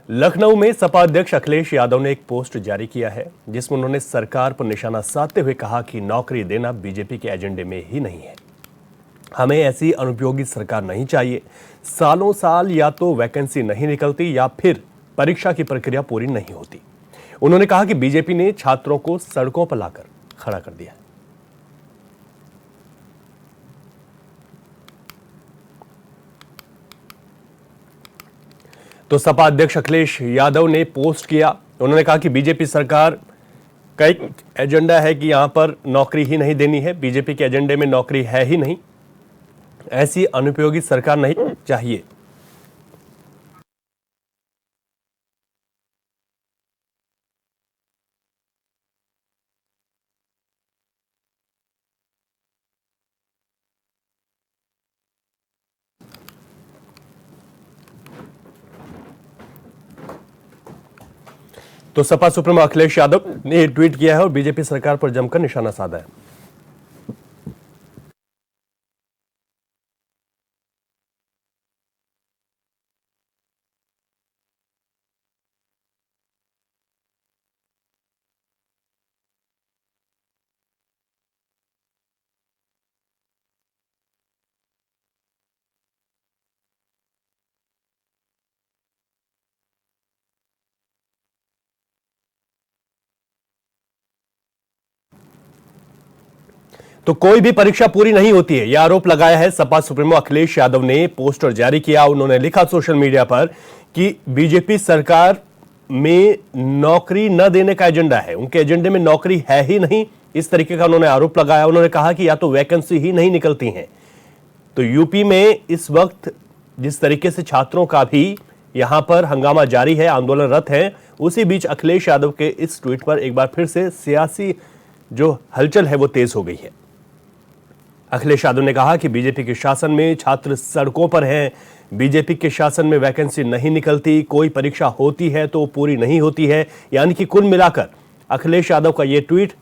लखनऊ में सपा अध्यक्ष अखिलेश यादव ने एक पोस्ट जारी किया है जिसमें उन्होंने सरकार पर निशाना साधते हुए कहा कि नौकरी देना बीजेपी के एजेंडे में ही नहीं है। हमें ऐसी अनुपयोगी सरकार नहीं चाहिए। सालों साल या तो वैकेंसी नहीं निकलती या फिर परीक्षा की प्रक्रिया पूरी नहीं होती। उन्होंने कहा कि बीजेपी ने छात्रों को सड़कों पर लाकर खड़ा कर दिया। तो सपा अध्यक्ष अखिलेश यादव ने पोस्ट किया। उन्होंने कहा कि बीजेपी सरकार का एक एजेंडा है कि यहां पर नौकरी ही नहीं देनी है। बीजेपी के एजेंडे में नौकरी है ही नहीं। ऐसी अनुपयोगी सरकार नहीं चाहिए। तो सपा सुप्रीमो अखिलेश यादव ने ट्वीट किया है और बीजेपी सरकार पर जमकर निशाना साधा है। तो कोई भी परीक्षा पूरी नहीं होती है, यह आरोप लगाया है सपा सुप्रीमो अखिलेश यादव ने। पोस्टर जारी किया। उन्होंने लिखा सोशल मीडिया पर कि बीजेपी सरकार में नौकरी न देने का एजेंडा है। उनके एजेंडे में नौकरी है ही नहीं, इस तरीके का उन्होंने आरोप लगाया। उन्होंने कहा कि या तो वैकेंसी ही नहीं निकलती हैं। तो यूपी में इस वक्त जिस तरीके से छात्रों का भी यहां पर हंगामा जारी है, आंदोलनरत है, उसी बीच अखिलेश यादव के इस ट्वीट पर एक बार फिर से सियासी जो हलचल है वो तेज हो गई है। अखिलेश यादव ने कहा कि बीजेपी के शासन में छात्र सड़कों पर हैं। बीजेपी के शासन में वैकेंसी नहीं निकलती, कोई परीक्षा होती है तो पूरी नहीं होती है। यानी कि कुल मिलाकर अखिलेश यादव का यह ट्वीट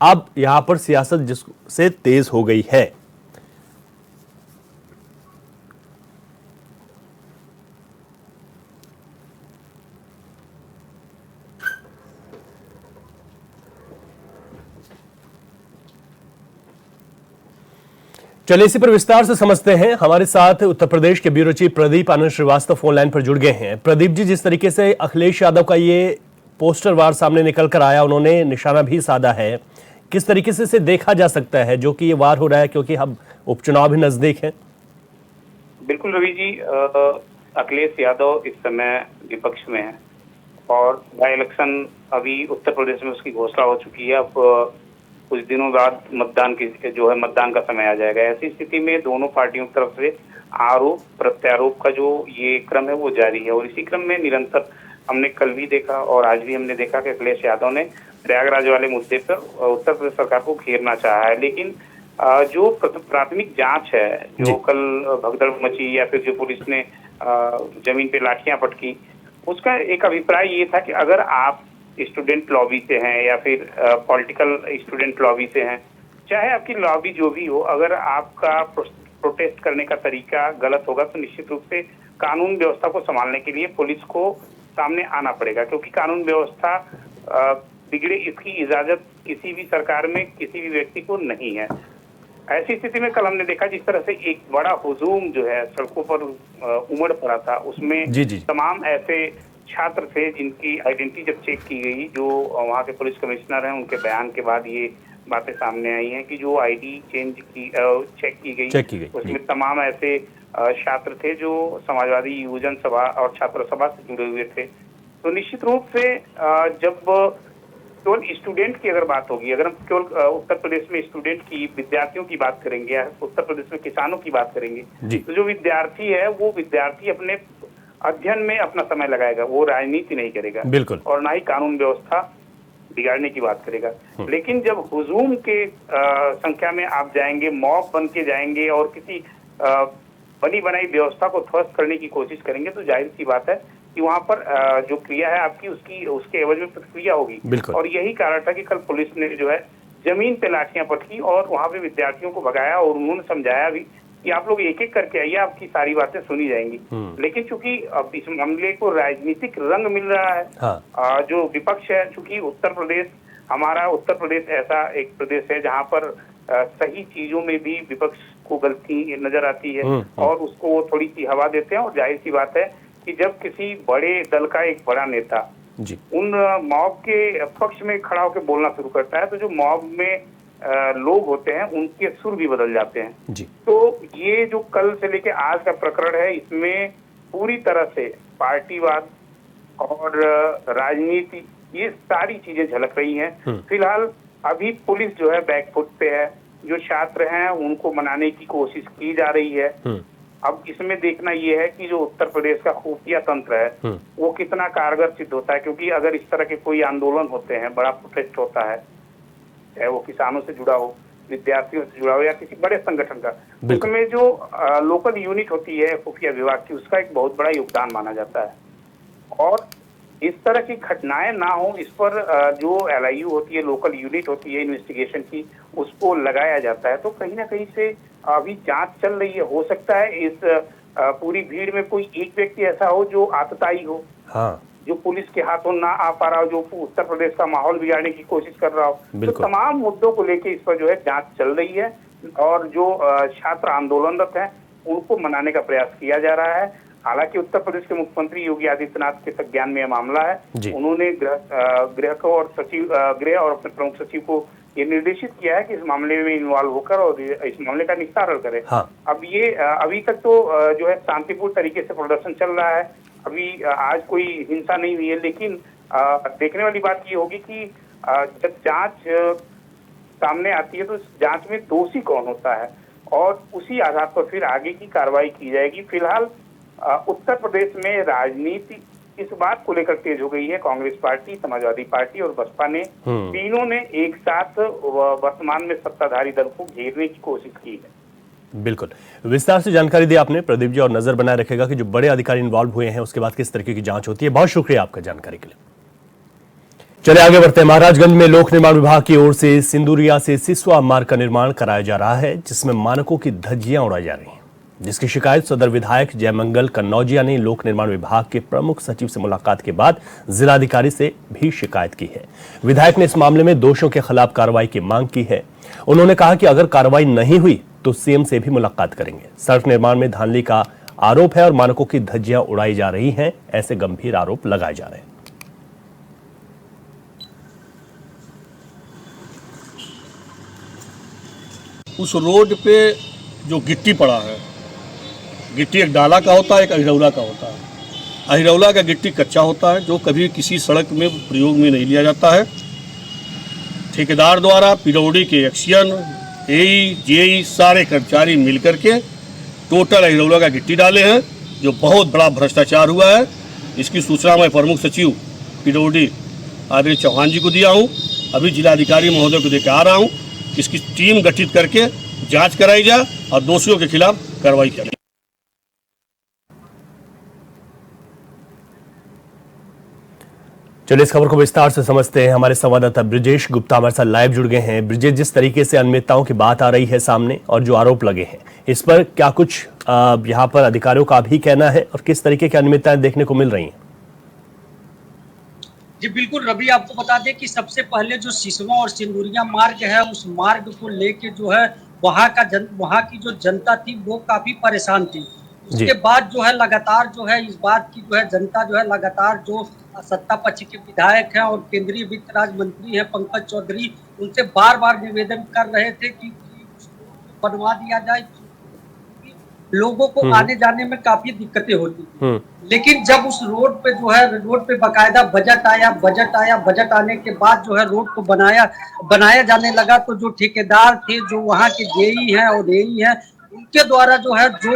अब यहां पर सियासत जिससे तेज हो गई है। चलिए इसी पर विस्तार से समझते हैं। हमारे साथ उत्तर प्रदेश के ब्यूरो चीफ प्रदीप आनंद श्रीवास्तव फोन लाइन पर जुड़ गए हैं। प्रदीप जी, जिस तरीके से अखिलेश यादव का ये पोस्टर वार सामने निकल कर आया, उन्होंने निशाना भी साधा है, किस तरीके से इसे देखा जा सकता है जो कि ये वार हो रहा है, क्योंकि हम उपचुनाव भी नजदीक है? बिल्कुल रवि जी, अखिलेश यादव इस समय विपक्ष में है और बाई इलेक्शन अभी उत्तर प्रदेश में उसकी घोषणा हो चुकी है। अब कुछ दिनों बाद मतदान का समय आ जाएगा। ऐसी स्थिति में दोनों पार्टियों की तरफ से आरोप प्रत्यारोप का जो ये क्रम है वो जारी है और इसी क्रम में निरंतर हमने कल भी देखा और आज भी हमने देखा कि अखिलेश यादव ने प्रयागराज वाले मुद्दे पर उत्तर प्रदेश सरकार को घेरना चाहा है। लेकिन जो प्राथमिक जांच है, जो कल भगदड़ मची या फिर जो पुलिस ने जमीन पे लाठियां पटकी, उसका एक अभिप्राय ये था कि अगर आप स्टूडेंट लॉबी से हैं या फिर पॉलिटिकल स्टूडेंट लॉबी से हैं, चाहे आपकी लॉबी जो भी हो, अगर आपका प्रोटेस्ट करने का तरीका गलत होगा तो निश्चित रूप से कानून व्यवस्था को संभालने के लिए पुलिस को सामने आना पड़ेगा, क्योंकि कानून व्यवस्था बिगड़े इसकी इजाजत किसी भी सरकार में किसी भी व्यक्ति को नहीं है। ऐसी स्थिति में कल हमने देखा जिस तरह से एक बड़ा हुजूम जो है सड़कों पर उमड़ पड़ा था, उसमें तमाम ऐसे छात्र थे जिनकी आइडेंटिटी जब चेक की गई, जो वहाँ के पुलिस कमिश्नर हैं, उनके बयान के बाद ये बातें सामने आई हैं कि जो आईडी चेक की गई उसमें तमाम ऐसे छात्र थे जो समाजवादी युवजन सभा और छात्र सभा से जुड़े हुए थे। तो निश्चित रूप से जब केवल स्टूडेंट की अगर बात होगी, अगर हम केवल उत्तर प्रदेश में स्टूडेंट की, विद्यार्थियों की बात करेंगे या उत्तर प्रदेश में किसानों की बात करेंगे, तो जो विद्यार्थी है वो विद्यार्थी अपने अध्ययन में अपना समय लगाएगा, वो राजनीति नहीं करेगा, बिल्कुल, और ना ही कानून व्यवस्था बिगाड़ने की बात करेगा। लेकिन जब हुजूम के संख्या में आप जाएंगे, मॉब बन के जाएंगे और किसी बनी बनाई व्यवस्था को ध्वस्त करने की कोशिश करेंगे, तो जाहिर सी बात है कि वहां पर जो क्रिया है आपकी उसके एवज में प्रतिक्रिया होगी। और यही कारण था कि कल पुलिस ने जो है जमीन पे लाठियां पटकी और वहां पे विद्यार्थियों को भगाया और उन्होंने समझाया भी कि आप लोग एक एक करके आइए, आपकी सारी बातें सुनी जाएंगी। लेकिन चूंकि अब इस मामले को राजनीतिक रंग मिल रहा है, हाँ। जो विपक्ष है, चूंकि हमारा उत्तर प्रदेश ऐसा एक प्रदेश है जहां पर सही चीजों में भी विपक्ष को गलती नजर आती है और उसको वो थोड़ी सी हवा देते हैं। और जाहिर सी बात है कि जब किसी बड़े दल का एक बड़ा नेता जी। उन मॉब के पक्ष में खड़ा होकर बोलना शुरू करता है, तो जो मॉब में लोग होते हैं उनके सुर भी बदल जाते हैं जी। तो ये जो कल से लेके आज का प्रकरण है, इसमें पूरी तरह से पार्टीवाद और राजनीति, ये सारी चीजें झलक रही हैं। फिलहाल अभी पुलिस जो है बैकफुट पे है, जो छात्र हैं उनको मनाने की कोशिश की जा रही है। अब इसमें देखना ये है कि जो उत्तर प्रदेश का खुफिया तंत्र है वो कितना कारगर सिद्ध होता है, क्योंकि अगर इस तरह के कोई आंदोलन होते हैं, बड़ा प्रोटेस्ट होता है, चाहे वो किसानों से जुड़ा हो, विद्यार्थियों से जुड़ा हो या किसी बड़े संगठन का, उसमें जो लोकल यूनिट होती है खुफिया विभाग की, उसका एक बहुत बड़ा योगदान माना जाता है। और इस तरह की घटनाएं ना हो, इस पर जो LIU होती है, लोकल यूनिट होती है इन्वेस्टिगेशन की, उसको लगाया जाता है। तो कहीं ना कहीं से अभी जांच चल रही है। हो सकता है इस पूरी भीड़ में कोई एक व्यक्ति ऐसा हो जो आतताई हो, हाँ। जो पुलिस के हाथों ना आ पा रहा हो, जो उत्तर प्रदेश का माहौल बिगाड़ने की कोशिश कर रहा हो। तो तमाम मुद्दों को लेके इस पर जो है जांच चल रही है और जो छात्र आंदोलनरत हैं उनको मनाने का प्रयास किया जा रहा है। हालांकि उत्तर प्रदेश के मुख्यमंत्री योगी आदित्यनाथ के संज्ञान में यह मामला है। उन्होंने गृह और अपने प्रमुख सचिव को ये निर्देशित किया है कि इस मामले में इन्वॉल्व होकर और इस मामले का निस्तारण करें। हाँ। अब ये अभी तक तो जो है शांतिपूर्ण तरीके से प्रदर्शन चल रहा है। अभी आज कोई हिंसा नहीं हुई है, लेकिन देखने वाली बात ये होगी कि जब जांच सामने आती है तो इस जांच में दोषी कौन होता है और उसी आधार पर फिर आगे की कार्रवाई की जाएगी। फिलहाल उत्तर प्रदेश में राजनीति इस बात को लेकर तेज हो गई है। कांग्रेस पार्टी, समाजवादी पार्टी और बसपा ने तीनों ने एक साथ वर्तमान में सत्ताधारी दल को घेरने की कोशिश की है। बिल्कुल, विस्तार से जानकारी दी आपने प्रदीप जी, और नजर बनाए रखेगा कि जो बड़े अधिकारी इन्वॉल्व हुए हैं उसके बाद किस तरीके की जांच होती है। बहुत शुक्रिया आपका जानकारी के लिए। चलिए आगे बढ़ते हैं। महाराजगंज में लोक निर्माण विभाग की ओर से सिंदुरिया से सिसवा मार्ग का निर्माण कराया जा रहा है, जिसमें मानकों की धज्जियां उड़ाई जा रही हैं, जिसकी शिकायत सदर विधायक जयमंगल कन्नौजिया ने लोक निर्माण विभाग के प्रमुख सचिव से मुलाकात के बाद जिलाधिकारी से भी शिकायत की है। विधायक ने इस मामले में दोषियों के खिलाफ कार्रवाई की मांग की है। उन्होंने कहा कि अगर कार्रवाई नहीं हुई तो सीएम से भी मुलाकात करेंगे। सड़क निर्माण में धांधली का आरोप है और मानकों की धज्जियां उड़ाई जा रही हैं, ऐसे गंभीर आरोप लगाए जा रहे हैं। उस रोड पे जो गिट्टी पड़ा है, गिट्टी एक डाला का होता है, एक अहिरौला का होता है। अहिरौला का गिट्टी कच्चा होता है जो कभी किसी सड़क में प्रयोग में नहीं लिया जाता है। ठेकेदार द्वारा पिरौड़ी के एक्सियन, एई, जेई सारे कर्मचारी मिलकर के टोटल अहिरौला का गिट्टी डाले हैं, जो बहुत बड़ा भ्रष्टाचार हुआ है। इसकी सूचना मैं प्रमुख सचिव पिरौड़ी आदरणीय चौहान जी को दिया हूँ। अभी जिलाधिकारी महोदय को देकर आ रहा हूँ। इसकी टीम गठित करके जांच कराई जाए और दोषियों के खिलाफ कार्रवाई की जाए। चलिए इस खबर को विस्तार से समझते हैं। हमारे संवाददाता ब्रिजेश गुप्ता हमारे साथ लाइव जुड़ गए हैं। ब्रिजेश, जिस तरीके से अनियमितताओं की बात आ रही है सामने और जो आरोप लगे हैं, इस पर क्या कुछ यहाँ पर अधिकारियों का भी कहना है और किस तरीके की अनियमितताएं देखने को मिल रही हैं? जी बिल्कुल रवि, आपको बता दें कि सबसे पहले जो सिसवा और सिंदुरिया मार्ग है, उस मार्ग को लेके जो है वहाँ की जो जनता थी वो काफी परेशान थी। उसके बाद जो है लगातार जो है इस बात की जो है जनता जो है लगातार जो सत्ता पक्ष के विधायक हैं और केंद्रीय वित्त राज्य मंत्री हैं पंकज चौधरी, उनसे बार बार निवेदन कर रहे थे कि बनवा दिया जाए। लोगों को आने जाने में काफी दिक्कतें होती थी, लेकिन जब उस रोड पे जो है रोड पे बाकायदा बजट आने के बाद जो है रोड को बनाया जाने लगा, तो जो ठेकेदार थे, जो वहाँ के जेई हैं और एई हैं, उनके द्वारा जो है जो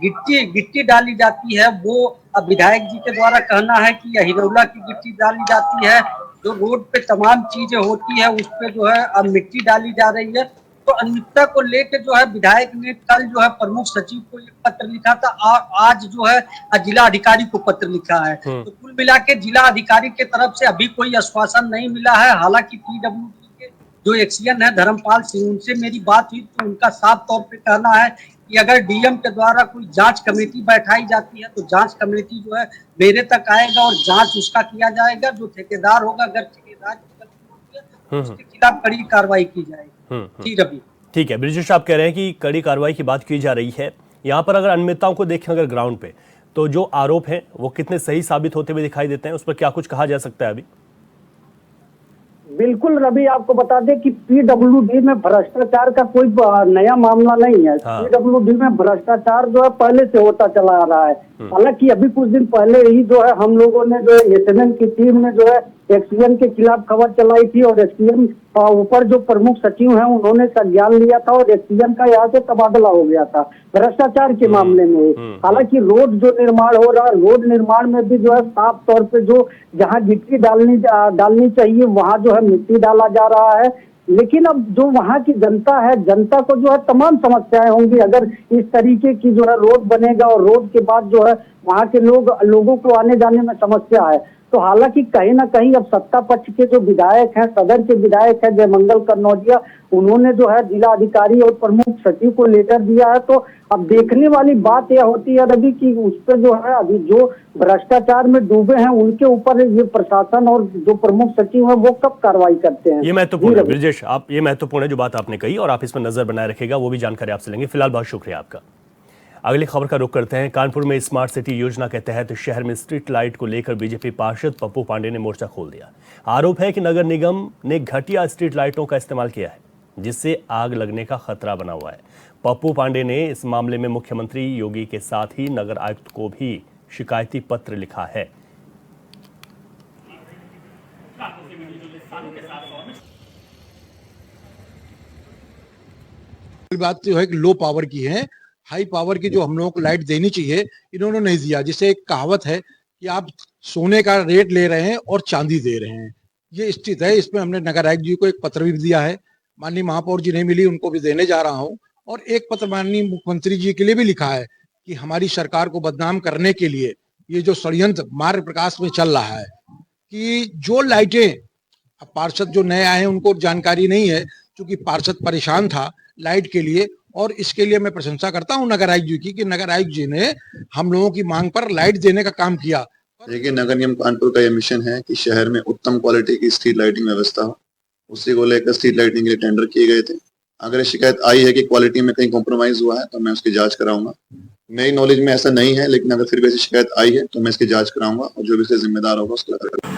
गिट्टी डाली जाती है, वो विधायक जी के द्वारा कहना है कि अहिरौला की गिट्टी डाली जाती है। जो रोड पे तमाम चीजें होती है उस पे जो है अब मिट्टी डाली जा रही है। तो अनियमितता को लेकर जो है विधायक ने कल जो है प्रमुख सचिव को एक पत्र लिखा था और आज जो है जिला अधिकारी को पत्र लिखा है। तो कुल मिला के जिला अधिकारी के तरफ से अभी कोई आश्वासन नहीं मिला है। हालांकि PWD के जो एक्सियन है धर्मपाल सिंह, उनसे मेरी बात हुई तो उनका साफ तौर पे कहना है कि अगर डीएम के द्वारा कोई जांच कमेटी बैठाई जाती है तो जांच कमेटी जो है मेरे तक आएगा और जांच उसका किया जाएगा। जो ठेकेदार होगा, अगर ठेकेदार की गलती होती है तो उसके खिलाफ कड़ी कार्रवाई की जाएगी। जी रवि। ठीक है ब्रिजेश, आप कह रहे हैं कि कड़ी कार्रवाई की बात की जा रही है। यहाँ पर अगर अनियमितताओं को देखें अगर ग्राउंड पे, तो जो आरोप हैं वो कितने सही साबित होते हुए दिखाई देते हैं, उस पर क्या कुछ कहा जा सकता है अभी? बिल्कुल रवि, आपको बता दें कि पीडब्ल्यूडी में भ्रष्टाचार का कोई नया मामला नहीं है। हाँ। पीडब्ल्यूडी में भ्रष्टाचार जो है पहले से होता चला आ रहा है। हालांकि अभी कुछ दिन पहले ही जो है हम लोगों ने जो है एसएनएन की टीम ने जो है एक्सपीएम के खिलाफ खबर चलाई थी और एक्सपीएम ऊपर जो प्रमुख सचिव हैं उन्होंने संज्ञान लिया था और एक्सपीएम का यहाँ से तबादला हो गया था भ्रष्टाचार के मामले में। हालांकि रोड जो निर्माण हो रहा है, रोड निर्माण में भी जो है साफ तौर पे जो जहाँ गिट्टी डालनी चाहिए वहाँ जो है मिट्टी डाला जा रहा है। लेकिन अब जो वहाँ की जनता है, जनता को जो है तमाम समस्याएं होंगी अगर इस तरीके की जो है रोड बनेगा और रोड के बाद जो है वहाँ के लोगों को आने जाने में समस्या है। तो हालांकि कहीं ना कहीं अब सत्ता पक्ष के जो विधायक हैं, सदर के विधायक हैं जयमंगल कन्नौजिया, उन्होंने जो है जिला अधिकारी और प्रमुख सचिव को लेटर दिया है। तो अब देखने वाली बात यह होती है रवि कि उस पर जो है अभी जो भ्रष्टाचार में डूबे हैं उनके ऊपर ये प्रशासन और जो प्रमुख सचिव है वो कब कार्रवाई करते हैं। ये महत्वपूर्ण है ब्रिजेश, आप ये महत्वपूर्ण है जो बात आपने कही और आप इस पर नजर बनाए रखेगा, वो भी जानकारी आपसे लेंगे। फिलहाल बहुत शुक्रिया आपका। अगली खबर का रुख करते हैं। कानपुर में स्मार्ट सिटी योजना के तहत शहर में स्ट्रीट लाइट को लेकर बीजेपी पार्षद पप्पू पांडे ने मोर्चा खोल दिया। आरोप है कि नगर निगम ने घटिया स्ट्रीट लाइटों का इस्तेमाल किया है जिससे आग लगने का खतरा बना हुआ है। पप्पू पांडे ने इस मामले में मुख्यमंत्री योगी के साथ ही नगर आयुक्त को भी शिकायती पत्र लिखा है। बात तो है कि लो पावर की है, हाई पावर की जो हम लोगों को लाइट देनी चाहिए इन्होंने नहीं दिया। जिसे एक कहावत है कि आप सोने का रेट ले रहे हैं और चांदी दे रहे हैं, ये स्थिति है। इसमें हमने नगर आयुक्त जी को एक पत्र भी दिया है, माननीय महापौर जी नहीं मिली उनको भी देने जा रहा हूं, और एक पत्र माननीय मुख्यमंत्री जी के लिए भी लिखा है कि हमारी सरकार को बदनाम करने के लिए ये जो षड्यंत्र मार्ग प्रकाश में चल रहा है कि जो लाइटें, पार्षद जो नए आए हैं उनको जानकारी नहीं है क्योंकि पार्षद परेशान था लाइट के लिए, और इसके लिए मैं प्रशंसा करता हूं नगर आयुक्त जी की कि नगर आयुक्त जी ने हम लोगों की मांग पर लाइट देने का काम किया। देखिए, नगर निगम कानपुर का यह मिशन है कि शहर में उत्तम क्वालिटी की स्ट्रीट लाइटिंग व्यवस्था हो। उसी को लेकर स्ट्रीट लाइटिंग के लिए टेंडर किए गए थे। अगर शिकायत आई है कि क्वालिटी में कहीं कॉम्प्रोमाइज हुआ है तो मैं उसकी जांच कराऊंगा। मेरी नॉलेज में ऐसा नहीं है, लेकिन अगर फिर भी ऐसी शिकायत आई है तो मैं इसकी जांच कराऊंगा और जो भी इससे जिम्मेदार होगा उसको करूंगा।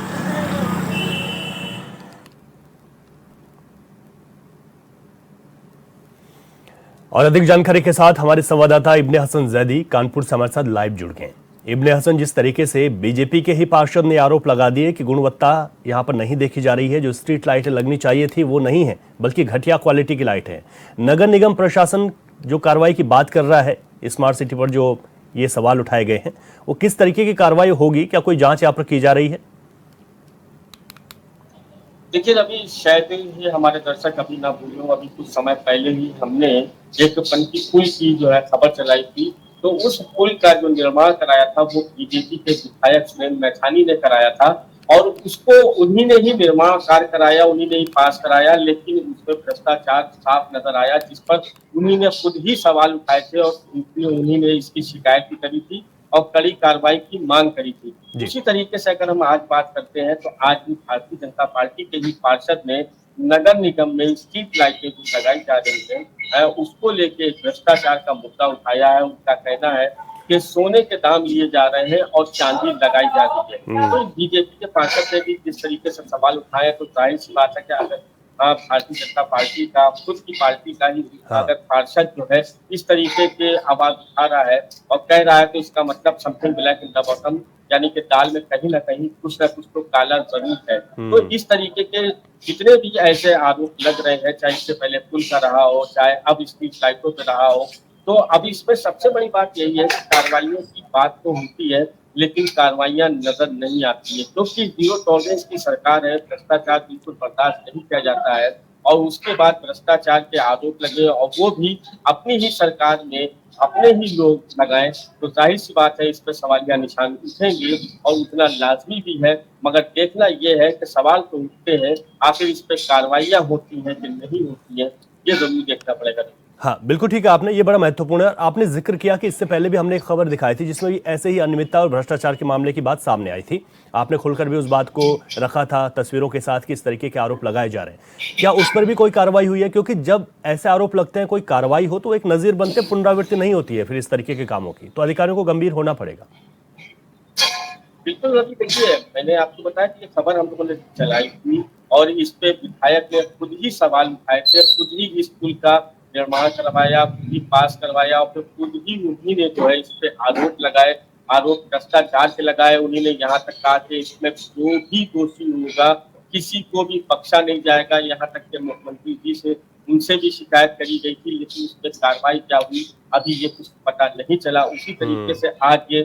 और अधिक जानकारी के साथ हमारे संवाददाता इब्ने हसन जैदी कानपुर से हमारे साथ लाइव जुड़ गए। इब्ने हसन, जिस तरीके से बीजेपी के ही पार्षद ने आरोप लगा दिए कि गुणवत्ता यहां पर नहीं देखी जा रही है, जो स्ट्रीट लाइटें लगनी चाहिए थी वो नहीं है बल्कि घटिया क्वालिटी की लाइट है। नगर निगम प्रशासन जो कार्रवाई की बात कर रहा है स्मार्ट सिटी पर, जो ये सवाल उठाए गए हैं, वो किस तरीके की कार्रवाई होगी? क्या कोई जांच यहाँ पर की जा रही है? देखिए अभी शायद ये हमारे दर्शक अभी ना भूले हो, अभी कुछ समय पहले ही हमने एक पनकी पुल की जो है खबर चलाई थी। तो उस पुल का जो निर्माण कराया था वो बीजेपी के विधायक सुनील मैथानी ने कराया था और उसको उन्हीं ने ही निर्माण कार्य कराया, उन्हीं ने ही पास कराया, लेकिन उसमें भ्रष्टाचार साफ नजर आया जिस पर उन्हीं ने खुद ही सवाल उठाए थे और उन्हीं ने इसकी शिकायत भी करी थी और कड़ी कार्रवाई की मांग करी थी। उसी तरीके से अगर हम आज बात करते हैं तो आज भी भारतीय जनता पार्टी के ही पार्षद ने नगर निगम में स्ट्रीट लाइटें जो लगाई जा रही है उसको लेके भ्रष्टाचार का मुद्दा उठाया है। उनका कहना है कि सोने के दाम लिए जा रहे हैं और चांदी लगाई जा रही है। तो बीजेपी के पार्षद ने भी जिस तरीके से सवाल उठाए तो जाहिर सी बात है कि अगर भारतीय जनता पार्टी का खुद की पार्टी का ही अगर पार्षद जो है इस तरीके के आवाज उठा रहा है और कह रहा है तो इसका मतलब something black in the bottom, यानी कि दाल में कहीं ना कहीं कुछ ना कुछ तो काला जरूर है। तो इस तरीके के जितने भी ऐसे आरोप लग रहे हैं, चाहे इससे पहले पुल का रहा हो, चाहे अब स्ट्रीट लाइटों पे रहा हो, तो अब इसमें सबसे बड़ी बात यही है कि कार्रवाइयों की बात तो होती है लेकिन कार्रवाइयां नजर नहीं आती है, क्योंकि जीरो टॉलरेंस की सरकार है। भ्रष्टाचार बिल्कुल बर्दाश्त नहीं किया जाता है और उसके बाद भ्रष्टाचार के आरोप लगे और वो भी अपनी ही सरकार में अपने ही लोग लगाए तो जाहिर सी बात है इस पर सवालिया निशान उठेंगे और उतना लाजमी भी है। मगर देखना यह है कि सवाल तो उठते हैं, आखिर इस पर कार्रवाइयां होती हैं कि नहीं होती है, ये जरूर देखना पड़ेगा। हाँ, बिल्कुल ठीक है आपने, ये बड़ा महत्वपूर्ण है। आपने जिक्र किया कि इससे पहले भी हमने एक खबर दिखाई थी जिसमें भी ऐसे ही अनियमितता और भ्रष्टाचार के मामले की बात सामने आई थी। आपने खुलकर भी उस बात को रखा था तस्वीरों के साथ कि इस तरीके के आरोप लगाए जा रहे हैं। क्या उस पर भी कोई कार्रवाई हुई है? क्योंकि जब ऐसे आरोप लगते हैं, कोई कार्रवाई हो तो एक नजीर बनते, पुनरावृत्ति नहीं होती है फिर इस तरीके के कामों की, तो अधिकारियों को गंभीर होना पड़ेगा। बिल्कुल रवि, देखिए मैंने आपको बताया कि ये खबर हम लोगों ने चलाई थी और इस पे विधायक ने खुद ही सवाल उठाए थे, खुद ही इस पुल का निर्माण करवाया, खुद ही पास करवाया और फिर खुद ही उन्हीं ने जो है इस पे आरोप लगाए, आरोप भ्रष्टाचार के लगाए। उन्हीं ने यहाँ तक कहा कि इसमें जो भी दोषी होगा किसी को भी बख्शा नहीं जाएगा। यहाँ तक कि मुख्यमंत्री जी से उनसे भी शिकायत करी गई थी, लेकिन उस पर कार्रवाई क्या हुई अभी ये कुछ पता नहीं चला। उसी तरीके से आज ये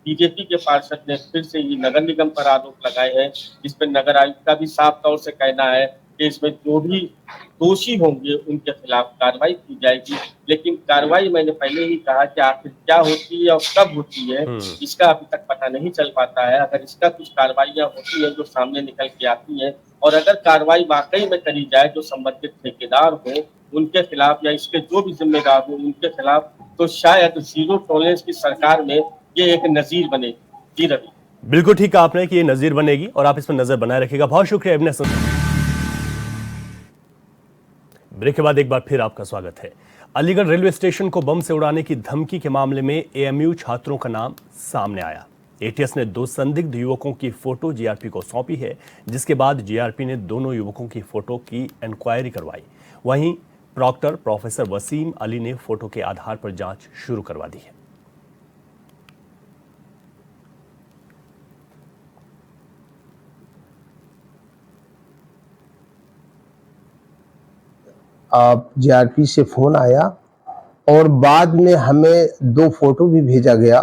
बीजेपी के पार्षद ने फिर से ये नगर निगम पर आरोप लगाए हैं, जिस पर नगर आयुक्त का भी साफ तौर से कहना है कि इसमें जो भी दोषी होंगे उनके खिलाफ कार्रवाई की जाएगी। लेकिन कार्रवाई मैंने पहले ही कहा कि आखिर क्या होती है और कब होती है इसका अभी तक पता नहीं चल पाता है। अगर इसका कुछ कार्रवाइयाँ होती है जो सामने निकल के आती है और अगर कार्रवाई वाकई में करी जाए जो संबंधित ठेकेदार हो उनके खिलाफ या इसके जो भी जिम्मेदार हो उनके खिलाफ, तो शायद जीरो टॉलरेंस की सरकार में ये एक नजीर बनेगी। जी रवि, बिल्कुल ठीक कहा आपने कि ये नजीर बनेगी और आप इस पर नजर बनाए रखिएगा। बहुत शुक्रिया इब्ने हसन। ब्रेक के बाद एक बार फिर आपका स्वागत है। अलीगढ़ रेलवे स्टेशन को बम से उड़ाने की धमकी के मामले में एएमयू छात्रों का नाम सामने आया। एटीएस ने 2 संदिग्ध युवकों की फोटो जीआरपी को सौंपी है, जिसके बाद जीआरपी ने दोनों युवकों की फोटो की इंक्वायरी करवाई। वहीं प्रॉक्टर प्रोफेसर वसीम अली ने फोटो के आधार पर जांच शुरू करवा दी है। जीआरपी से फोन आया और बाद में हमें 2 फोटो भी भेजा गया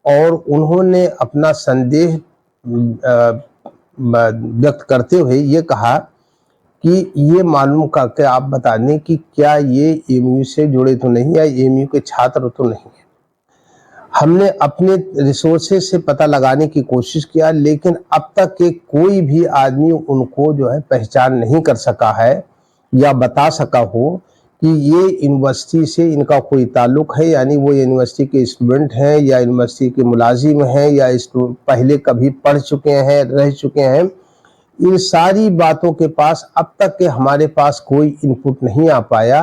और उन्होंने अपना संदेह व्यक्त करते हुए ये कहा कि ये मालूम करके आप बता दें कि क्या ये एएमयू से जुड़े तो नहीं या एएमयू के छात्र तो नहीं है। हमने अपने रिसोर्सेज से पता लगाने की कोशिश किया, लेकिन अब तक के कोई भी आदमी उनको जो है पहचान नहीं कर सका है या बता सका हो कि ये यूनिवर्सिटी से इनका कोई ताल्लुक है, यानी वो यूनिवर्सिटी के स्टूडेंट हैं या यूनिवर्सिटी के मुलाजिम हैं या पहले कभी पढ़ चुके हैं, रह चुके हैं। इन सारी बातों के पास अब तक के हमारे पास कोई इनपुट नहीं आ पाया।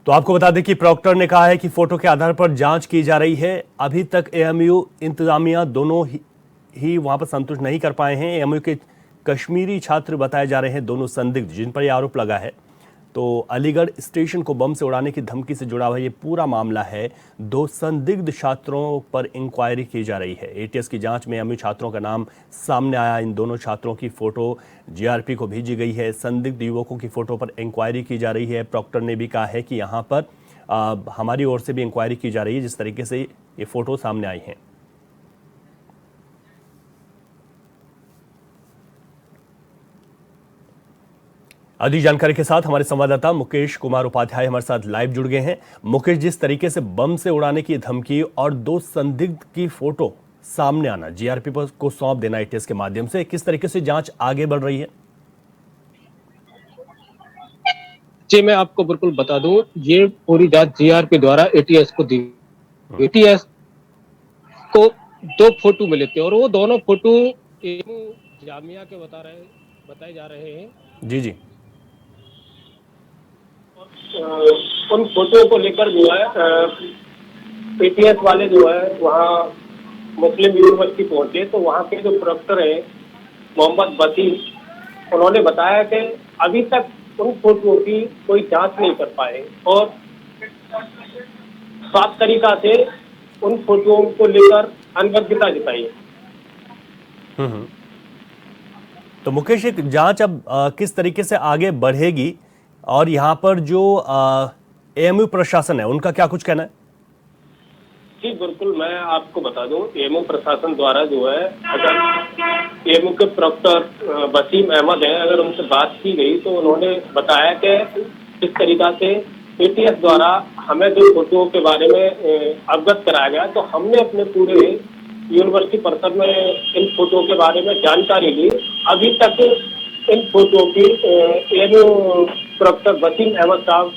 तो आपको बता दें कि प्रॉक्टर ने कहा है कि फोटो के आधार पर जांच की जा रही है। अभी तक एएमयू इंतजामिया दोनों ही वहां पर संतुष्ट नहीं कर पाए हैं। एएमयू के कश्मीरी छात्र बताए जा रहे हैं दोनों संदिग्ध जिन पर यह आरोप लगा है। तो अलीगढ़ स्टेशन को बम से उड़ाने की धमकी से जुड़ा हुआ ये पूरा मामला है। 2 संदिग्ध छात्रों पर इंक्वायरी की जा रही है। एटीएस की जांच में एएमयू छात्रों का नाम सामने आया। इन दोनों छात्रों की फोटो जीआरपी को भेजी गई है। संदिग्ध युवकों की फोटो पर इंक्वायरी की जा रही है। प्रॉक्टर ने भी कहा है कि यहाँ पर हमारी ओर से भी इंक्वायरी की जा रही है जिस तरीके से ये फोटो सामने आई हैं। अधिक जानकारी के साथ हमारे संवाददाता मुकेश कुमार उपाध्याय हमारे साथ लाइव जुड़ गए हैं। मुकेश, जिस तरीके से बम से उड़ाने की धमकी और 2 संदिग्ध की फोटो सामने आना, जीआरपी को सौंप देना एटीएस के माध्यम से, किस तरीके से जांच आगे बढ़ रही है? जी, मैं आपको बिल्कुल बता दूं, ये पूरी जांच जीआरपी द्वारा एटीएस को दी। एटीएस को 2 फोटो मिले थे और वो दोनों फोटो जामिया के बताए जा रहे हैं। जी। उन फोटो को लेकर जो है एटीएस वाले जो है वहाँ मुस्लिम यूनिवर्सिटी पहुंचे तो वहाँ के जो प्रोफेसर है मोहम्मद वसीम, उन्होंने बताया कि अभी तक उन फोटो की कोई जांच नहीं कर पाए और साफ तरीका से उन फोटो को लेकर अनभिज्ञता जताई। तो मुकेश, एक जांच अब किस तरीके से आगे बढ़ेगी और यहाँ पर जो एएमयू प्रशासन है उनका क्या कुछ कहना है? जी बिल्कुल, मैं आपको बता दूं, एएमयू प्रशासन द्वारा जो है अगर एएमयू के प्रोफेसर वसीम अहमद हैं, अगर उनसे बात की गई तो उन्होंने बताया कि किस तरीका से एटीएस द्वारा हमें जो फोटो के बारे में अवगत कराया गया तो हमने अपने पूरे यूनिवर्सिटी परिसर में इन फोटो के बारे में जानकारी ली। अभी तक इन फोटो की एएमयू प्रोफेसर वसीम अहमद साहब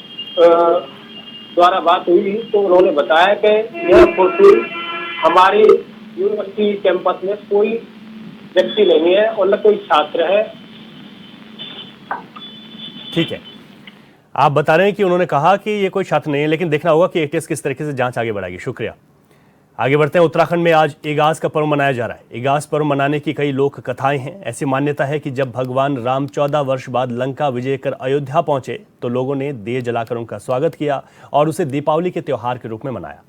द्वारा बात हुई तो उन्होंने बताया कि यह फोटो हमारी यूनिवर्सिटी कैंपस में कोई व्यक्ति नहीं है और न कोई छात्र है। ठीक है, आप बता रहे हैं कि उन्होंने कहा कि ये कोई छात्र नहीं है, लेकिन देखना होगा कि एटीएस किस तरीके से जांच आगे बढ़ाएगी। शुक्रिया। आगे बढ़ते हैं। उत्तराखंड में आज इगास का पर्व मनाया जा रहा है। इगास पर्व मनाने की कई लोक कथाएं हैं। ऐसी मान्यता है कि जब भगवान राम 14 वर्ष बाद लंका विजय कर अयोध्या पहुंचे तो लोगों ने दिए जलाकर उनका स्वागत किया और उसे दीपावली के त्योहार के रूप में मनाया।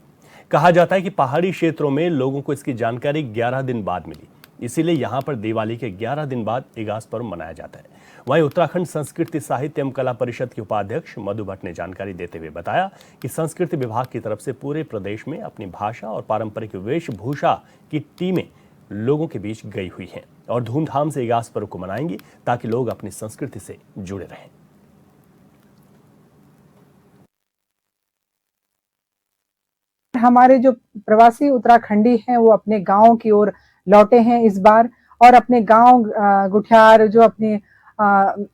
कहा जाता है कि पहाड़ी क्षेत्रों में लोगों को इसकी जानकारी 11 दिन बाद मिली, इसीलिए यहाँ पर दिवाली के 11 दिन बाद इगास पर्व मनाया जाता है। वहीं उत्तराखंड संस्कृति साहित्य एवं कला परिषद के उपाध्यक्ष मधु भट्ट ने जानकारी देते हुए बताया कि संस्कृति विभाग की तरफ से पूरे प्रदेश में अपनी भाषा और पारंपरिक वेशभूषा की टीमें लोगों के बीच गई हुई हैं और धूमधाम से इगास पर्व को मनाएंगी ताकि लोग अपनी संस्कृति से जुड़े रहें। हमारे जो प्रवासी उत्तराखंडी हैं वो अपने गांव की ओर लौटे हैं इस बार, और अपने गांव गुठियार जो अपने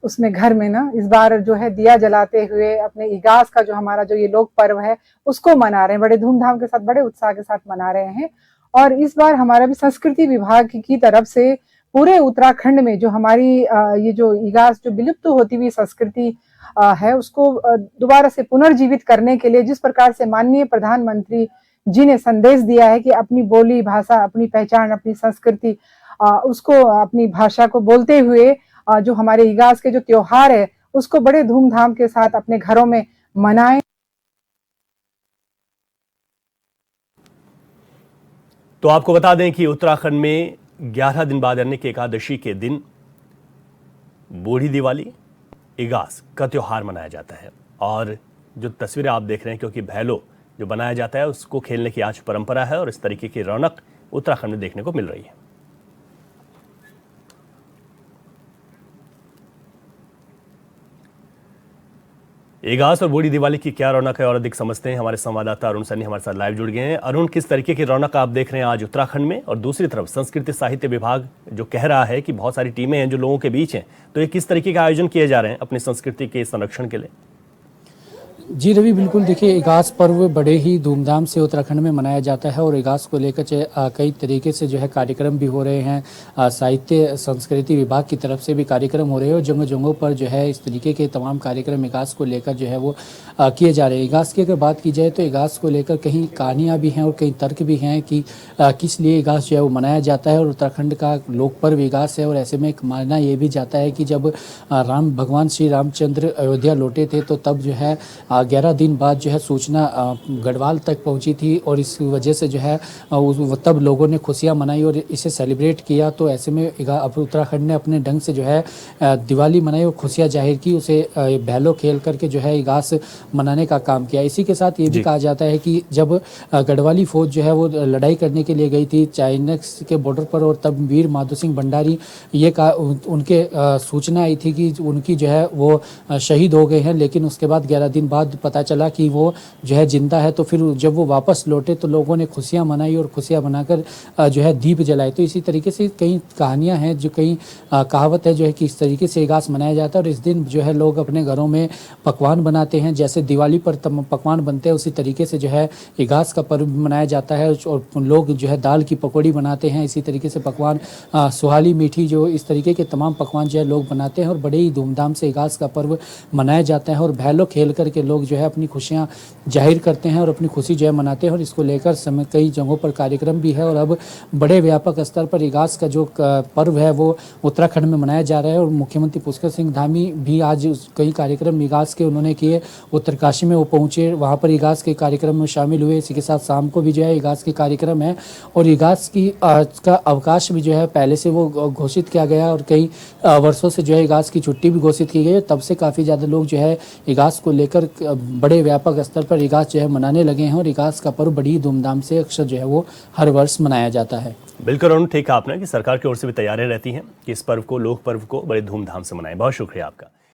उसमें घर में ना इस बार जो है दिया जलाते हुए अपने इगास का जो हमारा जो ये लोक पर्व है उसको मना रहे हैं, बड़े धूमधाम के साथ, बड़े उत्साह के साथ मना रहे हैं। और इस बार हमारा भी संस्कृति विभाग की तरफ से पूरे उत्तराखंड में जो हमारी ये जो इगास जो विलुप्त होती हुई संस्कृति है उसको दोबारा से पुनर्जीवित करने के लिए जिस प्रकार से माननीय प्रधानमंत्री जी ने संदेश दिया है कि अपनी बोली भाषा, अपनी पहचान, अपनी संस्कृति, उसको अपनी भाषा को बोलते हुए जो हमारे इगास के जो त्योहार है उसको बड़े धूमधाम के साथ अपने घरों में मनाएं। तो आपको बता दें कि उत्तराखंड में 11 दिन बाद यानी कि एकादशी के दिन बूढ़ी दिवाली इगास का त्योहार मनाया जाता है। और जो तस्वीरें आप देख रहे हैं, क्योंकि भैलो जो बनाया जाता है उसको खेलने की आज परंपरा है और इस तरीके की रौनक उत्तराखंड में देखने को मिल रही है। इगास और बूढ़ी दिवाली की क्या रौनक है और अधिक समझते हैं। हमारे संवाददाता अरुण सन्नी हमारे साथ लाइव जुड़ गए हैं। अरुण, किस तरीके की रौनक आप देख रहे हैं आज उत्तराखंड में, और दूसरी तरफ संस्कृति साहित्य विभाग जो कह रहा है कि बहुत सारी टीमें हैं जो लोगों के बीच हैं, तो ये किस तरीके का आयोजन किए जा रहे हैं अपनी संस्कृति के संरक्षण के लिए? जी रवि, बिल्कुल देखिए, इगास पर्व बड़े ही धूमधाम से उत्तराखंड में मनाया जाता है और इगास को लेकर कई तरीके से जो है कार्यक्रम भी हो रहे हैं। साहित्य संस्कृति विभाग की तरफ से भी कार्यक्रम हो रहे हैं और जगह जगहों पर जो है इस तरीके के तमाम कार्यक्रम इगास को लेकर जो है वो किए जा रहे हैं। इगास की अगर बात की जाए तो इगास को लेकर कहीं कहानियाँ भी हैं और कई तर्क भी हैं कि किस लिए इगास जो है वो मनाया जाता है। और उत्तराखंड का लोक पर्व इगास है और ऐसे में एक मानना ये भी जाता है कि जब भगवान श्री रामचंद्र अयोध्या लौटे थे तो तब जो है 11 दिन बाद जो है सूचना गढ़वाल तक पहुंची थी और इस वजह से जो है तब लोगों ने खुशियां मनाई और इसे सेलिब्रेट किया। तो ऐसे में उत्तराखंड ने अपने ढंग से जो है दिवाली मनाई और खुशियां जाहिर की, उसे भैलो खेल करके जो है इगास मनाने का काम किया। इसी के साथ ये भी कहा जाता है कि जब गढ़वाली फौज जो है वो लड़ाई करने के लिए गई थी चाइना के बॉर्डर पर और तब वीर माधो सिंह भंडारी ये उनके सूचना आई थी कि उनकी जो है वो शहीद हो गए हैं, लेकिन उसके बाद 11 दिन बाद पता चला कि वो जो है जिंदा है। तो फिर जब वो वापस लौटे तो लोगों ने खुशियां मनाई और खुशियां मनाकर जो है दीप जलाए। तो इसी तरीके से कई कहानियां हैं, जो कई कहावत है जो है कि इस तरीके से इगास मनाया जाता है। और इस दिन जो है लोग अपने घरों में पकवान बनाते हैं, जैसे दिवाली पर पकवान बनते हैं उसी तरीके से जो है इगास का पर्व मनाया जाता है और लोग जो है दाल की पकौड़ी बनाते हैं। इसी तरीके से पकवान सुहाली मीठी जो इस तरीके के तमाम पकवान जो है लोग बनाते हैं और बड़े ही धूमधाम से इगास का पर्व मनाया जाता है। और भैलो खेल करके लोग जो है अपनी खुशियां जाहिर करते हैं और अपनी खुशी जो है मनाते हैं। और इसको लेकर कई जगहों पर कार्यक्रम भी है और अब बड़े व्यापक स्तर पर इगास का जो पर्व है वो उत्तराखंड में मनाया जा रहा है। और मुख्यमंत्री पुष्कर सिंह धामी भी आज कई कार्यक्रम इगास के उन्होंने किए। उत्तरकाशी में वो पहुंचे, वहाँ पर इगास के कार्यक्रम में शामिल हुए। इसी के साथ शाम को भी जो है इगास के कार्यक्रम है और इगास की का अवकाश भी जो है पहले से वो घोषित किया गया और कई वर्षों से जो है इगास की छुट्टी भी घोषित की गई। तब से काफ़ी ज़्यादा लोग जो है इगास को लेकर बड़े व्यापक स्तर पर इगास जो है मनाने लगे हैं और इगास का पर्व बड़ी धूमधाम से अक्सर जो है वो हर वर्ष मनाया जाता है। बिल्कुल अरुण, ठीक है आपने कि सरकार की ओर से भी तैयारियां रहती हैं कि इस पर्व को, लोक पर्व को बड़े धूमधाम से मनाएं। बहुत शुक्रिया आपका।